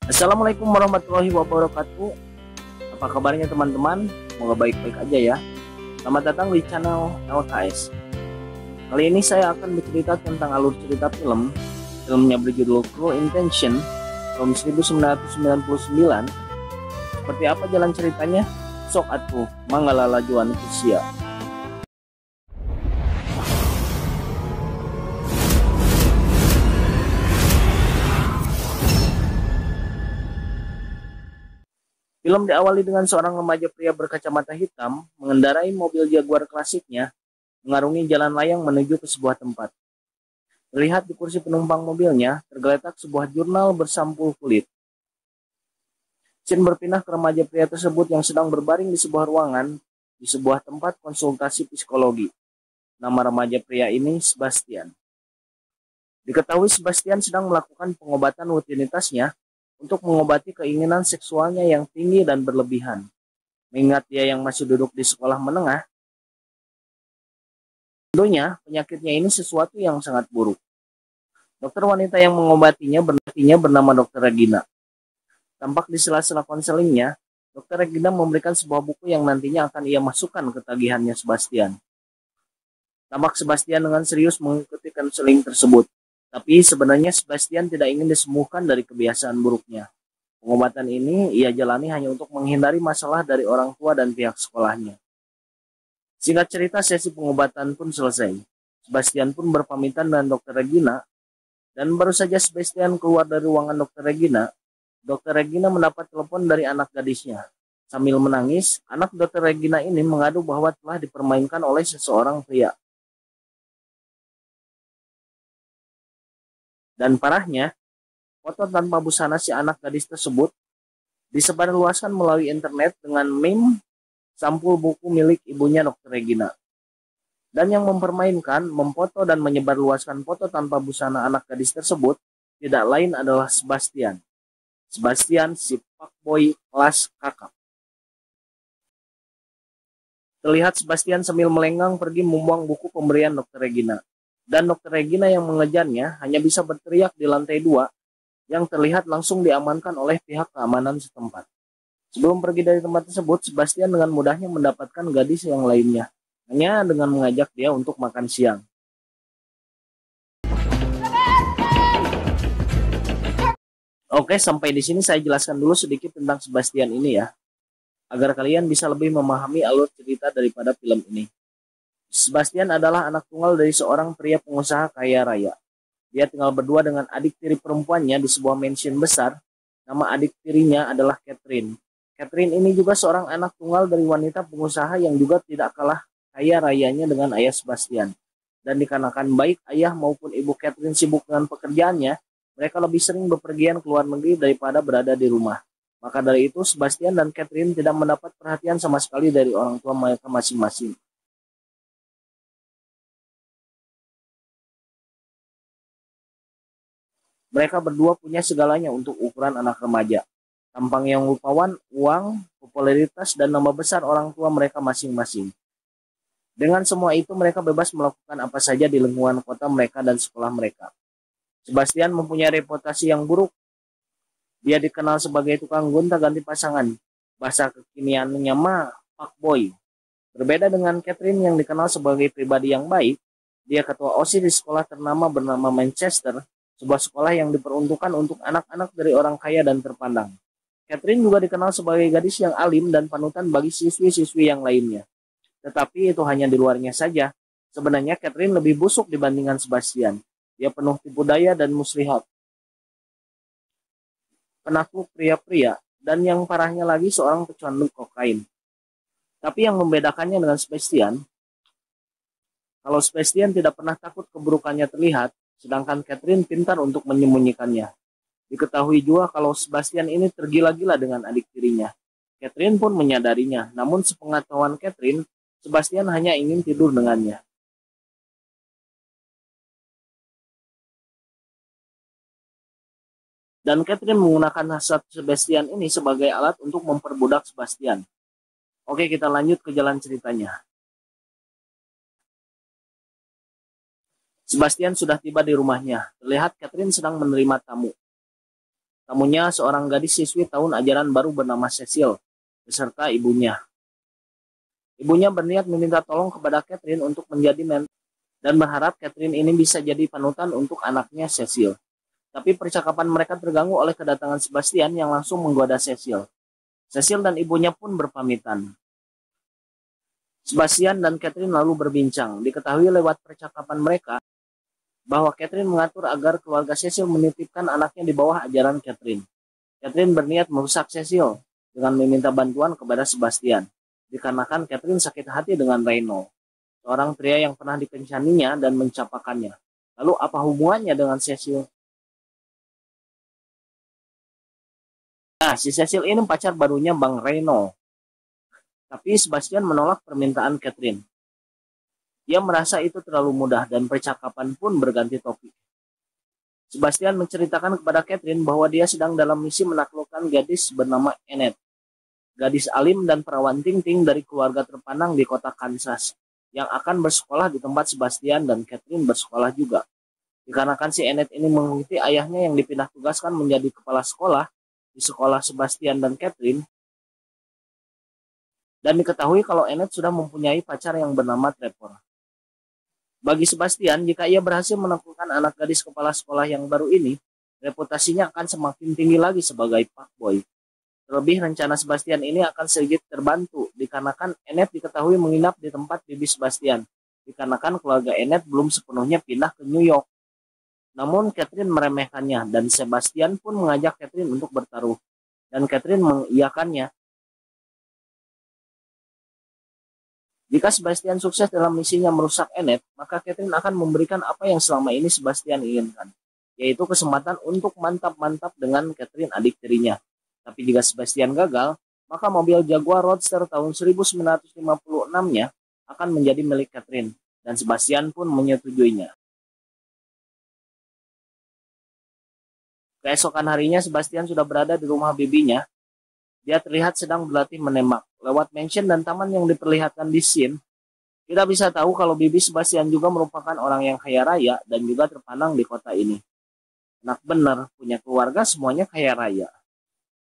Assalamualaikum warahmatullahi wabarakatuh. Apa kabarnya teman-teman? Semoga baik-baik aja ya. Selamat datang di channel LKS. Kali ini saya akan bercerita tentang alur cerita film. Filmnya berjudul Cruel Intention tahun 1999. Seperti apa jalan ceritanya? Sok atuh mangalala juan kusia. Film diawali dengan seorang remaja pria berkacamata hitam mengendarai mobil Jaguar klasiknya mengarungi jalan layang menuju ke sebuah tempat. Terlihat di kursi penumpang mobilnya tergeletak sebuah jurnal bersampul kulit. Scene berpindah ke remaja pria tersebut yang sedang berbaring di sebuah ruangan di sebuah tempat konsultasi psikologi. Nama remaja pria ini Sebastian. Diketahui Sebastian sedang melakukan pengobatan rutinitasnya untuk mengobati keinginan seksualnya yang tinggi dan berlebihan. Mengingat dia yang masih duduk di sekolah menengah, tentunya penyakitnya ini sesuatu yang sangat buruk. Dokter wanita yang mengobatinya bernama Dr. Regina. Tampak di sela-sela konselingnya, Dr. Regina memberikan sebuah buku yang nantinya akan ia masukkan ke tagihannya Sebastian. Tampak Sebastian dengan serius mengikuti konseling tersebut. Tapi sebenarnya Sebastian tidak ingin disembuhkan dari kebiasaan buruknya. Pengobatan ini ia jalani hanya untuk menghindari masalah dari orang tua dan pihak sekolahnya. Singkat cerita, sesi pengobatan pun selesai. Sebastian pun berpamitan dengan Dr. Regina, dan baru saja Sebastian keluar dari ruangan Dr. Regina mendapat telepon dari anak gadisnya. Sambil menangis, anak Dr. Regina ini mengadu bahwa telah dipermainkan oleh seseorang pria. Dan parahnya, foto tanpa busana si anak gadis tersebut disebarluaskan melalui internet dengan meme sampul buku milik ibunya Dr. Regina. Dan yang mempermainkan, memfoto dan menyebarluaskan foto tanpa busana anak gadis tersebut tidak lain adalah Sebastian. Sebastian si fuckboy kelas kakap. Terlihat Sebastian sambil melenggang pergi membuang buku pemberian Dr. Regina. Dan Dr. Regina yang mengejarnya hanya bisa berteriak di lantai 2 yang terlihat langsung diamankan oleh pihak keamanan setempat. Sebelum pergi dari tempat tersebut, Sebastian dengan mudahnya mendapatkan gadis yang lainnya, hanya dengan mengajak dia untuk makan siang. Oke, sampai di sini saya jelaskan dulu sedikit tentang Sebastian ini ya, agar kalian bisa lebih memahami alur cerita daripada film ini. Sebastian adalah anak tunggal dari seorang pria pengusaha kaya raya. Dia tinggal berdua dengan adik tiri perempuannya di sebuah mansion besar. Nama adik tirinya adalah Catherine. Catherine ini juga seorang anak tunggal dari wanita pengusaha yang juga tidak kalah kaya rayanya dengan ayah Sebastian. Dan dikarenakan baik ayah maupun ibu Catherine sibuk dengan pekerjaannya, mereka lebih sering bepergian ke luar negeri daripada berada di rumah. Maka dari itu, Sebastian dan Catherine tidak mendapat perhatian sama sekali dari orang tua mereka masing-masing. Mereka berdua punya segalanya untuk ukuran anak remaja. Tampang yang rupawan, uang, popularitas, dan nama besar orang tua mereka masing-masing. Dengan semua itu, mereka bebas melakukan apa saja di lingkungan kota mereka dan sekolah mereka. Sebastian mempunyai reputasi yang buruk. Dia dikenal sebagai tukang gonta-ganti pasangan. Bahasa kekiniannya mah fuckboy. Berbeda dengan Catherine yang dikenal sebagai pribadi yang baik, dia ketua OSIS di sekolah ternama bernama Manchester, sebuah sekolah yang diperuntukkan untuk anak-anak dari orang kaya dan terpandang. Catherine juga dikenal sebagai gadis yang alim dan panutan bagi siswi-siswi yang lainnya. Tetapi itu hanya di luarnya saja. Sebenarnya Catherine lebih busuk dibandingkan Sebastian. Dia penuh tipu daya dan muslihat, penakluk pria-pria, dan yang parahnya lagi seorang pecandu kokain. Tapi yang membedakannya dengan Sebastian, kalau Sebastian tidak pernah takut keburukannya terlihat, sedangkan Catherine pintar untuk menyembunyikannya. Diketahui juga kalau Sebastian ini tergila-gila dengan adik tirinya. Catherine pun menyadarinya, namun sepengetahuan Catherine, Sebastian hanya ingin tidur dengannya. Dan Catherine menggunakan hasrat Sebastian ini sebagai alat untuk memperbudak Sebastian. Oke, kita lanjut ke jalan ceritanya. Sebastian sudah tiba di rumahnya. Terlihat Catherine sedang menerima tamu. Tamunya seorang gadis siswi tahun ajaran baru bernama Cecil, beserta ibunya. Ibunya berniat meminta tolong kepada Catherine untuk menjadi mentor dan berharap Catherine ini bisa jadi panutan untuk anaknya Cecil. Tapi percakapan mereka terganggu oleh kedatangan Sebastian yang langsung menggoda Cecil. Cecil dan ibunya pun berpamitan. Sebastian dan Catherine lalu berbincang. Diketahui lewat percakapan mereka bahwa Catherine mengatur agar keluarga Cecil menitipkan anaknya di bawah ajaran Catherine. Catherine berniat merusak Cecil dengan meminta bantuan kepada Sebastian, dikarenakan Catherine sakit hati dengan Reno, seorang pria yang pernah dikencaninya dan mencapakannya. Lalu apa hubungannya dengan Cecil? Nah, si Cecil ini pacar barunya Bang Reno. Tapi Sebastian menolak permintaan Catherine. Dia merasa itu terlalu mudah dan percakapan pun berganti topik. Sebastian menceritakan kepada Catherine bahwa dia sedang dalam misi menaklukkan gadis bernama Annette, gadis alim dan perawan ting-ting dari keluarga terpandang di kota Kansas, yang akan bersekolah di tempat Sebastian dan Catherine bersekolah juga. Dikarenakan si Annette ini mengikuti ayahnya yang dipindah tugaskan menjadi kepala sekolah di sekolah Sebastian dan Catherine, dan diketahui kalau Annette sudah mempunyai pacar yang bernama Trevor. Bagi Sebastian, jika ia berhasil menaklukkan anak gadis kepala sekolah yang baru ini, reputasinya akan semakin tinggi lagi sebagai fuckboy. Terlebih rencana Sebastian ini akan sedikit terbantu dikarenakan Annette diketahui menginap di tempat bibi Sebastian, dikarenakan keluarga Annette belum sepenuhnya pindah ke New York. Namun Catherine meremehkannya dan Sebastian pun mengajak Catherine untuk bertaruh, dan Catherine mengiyakannya. Jika Sebastian sukses dalam misinya merusak Annette, maka Catherine akan memberikan apa yang selama ini Sebastian inginkan, yaitu kesempatan untuk mantap-mantap dengan Catherine adik tirinya. Tapi jika Sebastian gagal, maka mobil Jaguar Roadster tahun 1956-nya akan menjadi milik Catherine, dan Sebastian pun menyetujuinya. Keesokan harinya, Sebastian sudah berada di rumah bibinya. Dia terlihat sedang berlatih menembak. Lewat mansion dan taman yang diperlihatkan di scene, kita bisa tahu kalau bibi Sebastian juga merupakan orang yang kaya raya dan juga terpandang di kota ini. Enak bener, punya keluarga semuanya kaya raya.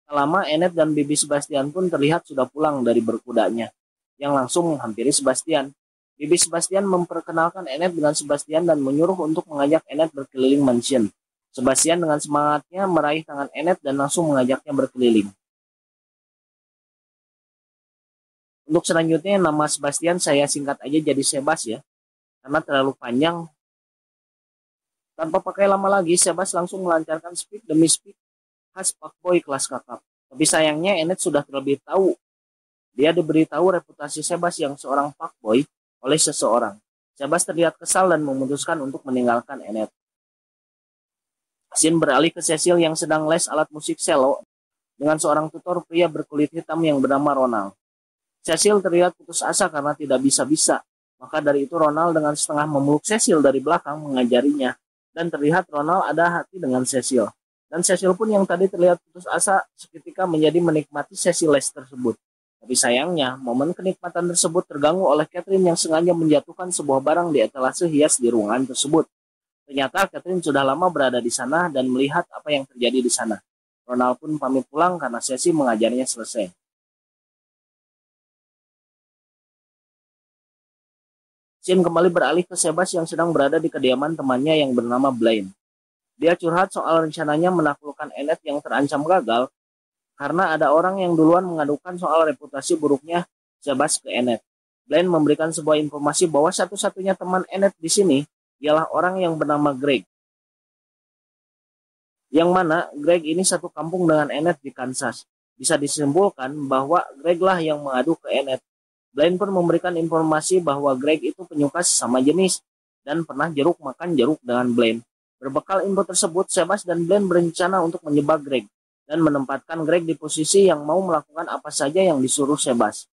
Tak lama Annette dan bibi Sebastian pun terlihat sudah pulang dari berkudanya, yang langsung menghampiri Sebastian. Bibi Sebastian memperkenalkan Annette dengan Sebastian dan menyuruh untuk mengajak Annette berkeliling mansion. Sebastian dengan semangatnya meraih tangan Annette dan langsung mengajaknya berkeliling. Untuk selanjutnya nama Sebastian saya singkat aja jadi Sebas ya, karena terlalu panjang. Tanpa pakai lama lagi, Sebas langsung melancarkan speak demi speak khas fuckboy kelas kakap. Tapi sayangnya Annette sudah terlebih tahu. Dia diberitahu reputasi Sebas yang seorang fuckboy oleh seseorang. Sebas terlihat kesal dan memutuskan untuk meninggalkan Annette. Scene beralih ke Cecil yang sedang les alat musik cello dengan seorang tutor pria berkulit hitam yang bernama Ronald. Cecil terlihat putus asa karena tidak bisa-bisa. Maka dari itu Ronald dengan setengah memeluk Cecil dari belakang mengajarinya. Dan terlihat Ronald ada hati dengan Cecil. Dan Cecil pun yang tadi terlihat putus asa seketika menjadi menikmati sesi les tersebut. Tapi sayangnya, momen kenikmatan tersebut terganggu oleh Catherine yang sengaja menjatuhkan sebuah barang di etalase hias di ruangan tersebut. Ternyata Catherine sudah lama berada di sana dan melihat apa yang terjadi di sana. Ronald pun pamit pulang karena sesi mengajarnya selesai. Scene kembali beralih ke Sebas yang sedang berada di kediaman temannya yang bernama Blaine. Dia curhat soal rencananya menaklukkan Annette yang terancam gagal karena ada orang yang duluan mengadukan soal reputasi buruknya Sebas ke Annette. Blaine memberikan sebuah informasi bahwa satu-satunya teman Annette di sini ialah orang yang bernama Greg. Yang mana Greg ini satu kampung dengan Annette di Kansas. Bisa disimpulkan bahwa Greg lah yang mengadu ke Annette. Blaine pun memberikan informasi bahwa Greg itu penyuka sesama jenis dan pernah jeruk makan jeruk dengan Blaine. Berbekal info tersebut, Sebas dan Blaine berencana untuk menjebak Greg dan menempatkan Greg di posisi yang mau melakukan apa saja yang disuruh Sebas.